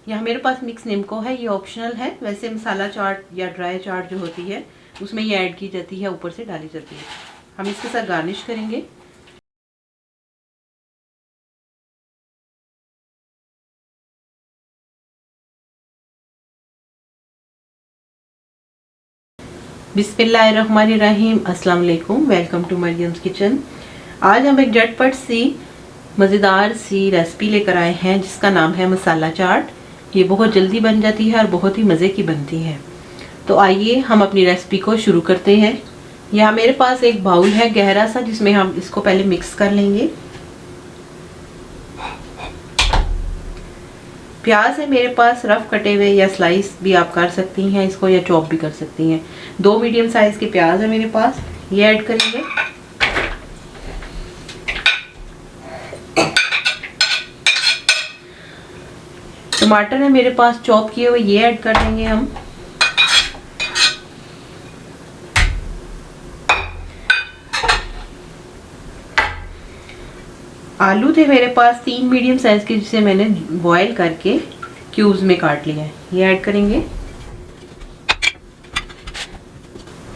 यहाँ मेरे पास मिक्स निम्को है, ये ऑप्शनल है। वैसे मसाला चाट या ड्राई चाट जो होती है उसमें ये ऐड की जाती है, ऊपर से डाली जाती है। हम इसके साथ गार्निश करेंगे। बिस्मिल्लाहिर्रहमानिर्रहीम, अस्सलाम वालेकुम, वेलकम टू मरियम्स किचन। आज हम एक झटपट सी मज़ेदार सी रेसिपी लेकर आए हैं जिसका नाम है मसाला चाट। ये बहुत जल्दी बन जाती है और बहुत ही मज़े की बनती है। तो आइए हम अपनी रेसिपी को शुरू करते हैं। यहाँ मेरे पास एक बाउल है गहरा सा, जिसमें हम इसको पहले मिक्स कर लेंगे। प्याज है मेरे पास रफ कटे हुए, या स्लाइस भी आप कर सकती हैं इसको, या चॉप भी कर सकती हैं। 2 मीडियम साइज के प्याज है मेरे पास, ये ऐड करेंगे। टमाटर है मेरे पास चॉप किए हुए, ये ऐड कर देंगे हम। आलू थे मेरे पास 3 मीडियम साइज के, जिसे मैंने बॉईल करके क्यूब्स में काट लिया है, ये ऐड करेंगे।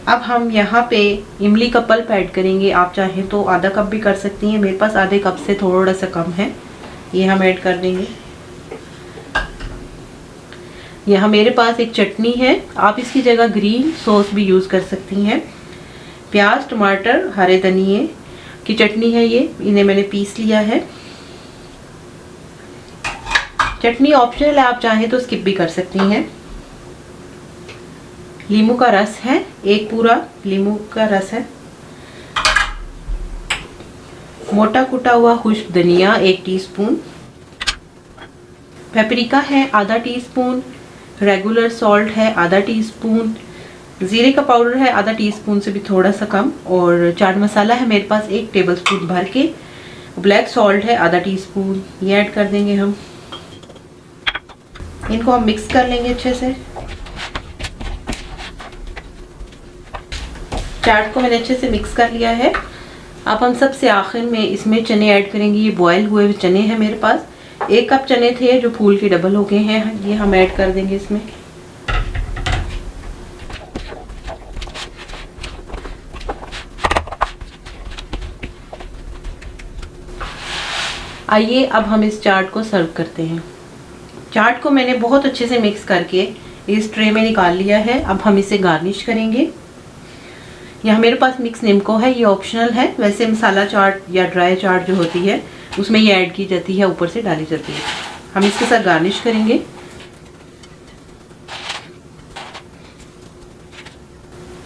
अब हम यहाँ पे इमली का पल्प ऐड करेंगे। आप चाहें तो आधा कप भी कर सकती हैं, मेरे पास आधे कप से थोड़ा सा कम है, ये हम ऐड कर देंगे। यहाँ मेरे पास एक चटनी है, आप इसकी जगह ग्रीन सॉस भी यूज़ कर सकती हैं। प्याज, टमाटर, हरे धनिए की चटनी है ये, इन्हें मैंने पीस लिया है। चटनी ऑप्शनल है, आप चाहें तो स्किप भी कर सकती हैं। नींबू का रस है, एक पूरा नींबू का रस है। मोटा कुटा हुआ खुश्क धनिया 1 टीस्पून। पेपरिका है आधा टीस्पून। रेगुलर सॉल्ट है आधा टीस्पून। जीरे का पाउडर है आधा टीस्पून से भी थोड़ा सा कम। और चाट मसाला है मेरे पास 1 टेबलस्पून भर के। ब्लैक सॉल्ट है आधा टीस्पून, ये ऐड कर देंगे हम। इनको हम मिक्स कर लेंगे अच्छे से। चाट को मैंने अच्छे से मिक्स कर लिया है। अब हम सबसे आखिर में इसमें चने ऐड करेंगे। ये बॉयल हुए हुए चने हैं मेरे पास, 1 कप चने थे जो फूल के डबल हो गए हैं, ये हम ऐड कर देंगे इसमें। आइए अब हम इस चाट को सर्व करते हैं। चाट को मैंने बहुत अच्छे से मिक्स करके इस ट्रे में निकाल लिया है। अब हम इसे गार्निश करेंगे। यहाँ मेरे पास मिक्स निम्को है, ये ऑप्शनल है। वैसे मसाला चाट या ड्राई चाट जो होती है उसमें ये ऐड की जाती है, ऊपर से डाली जाती है। हम इसके साथ गार्निश करेंगे।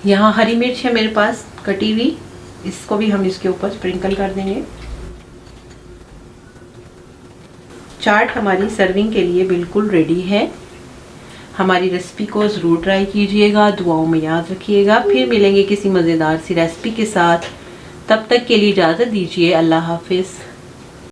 यहाँ हरी मिर्च है मेरे पास कटी हुई, इसको भी हम इसके ऊपर स्प्रिंकल कर देंगे। चाट हमारी सर्विंग के लिए बिल्कुल रेडी है। हमारी रेसिपी को ज़रूर ट्राई कीजिएगा, दुआओं में याद रखिएगा। फिर मिलेंगे किसी मज़ेदार सी रेसिपी के साथ, तब तक के लिए इजाज़त दीजिए। अल्लाह हाफिज़।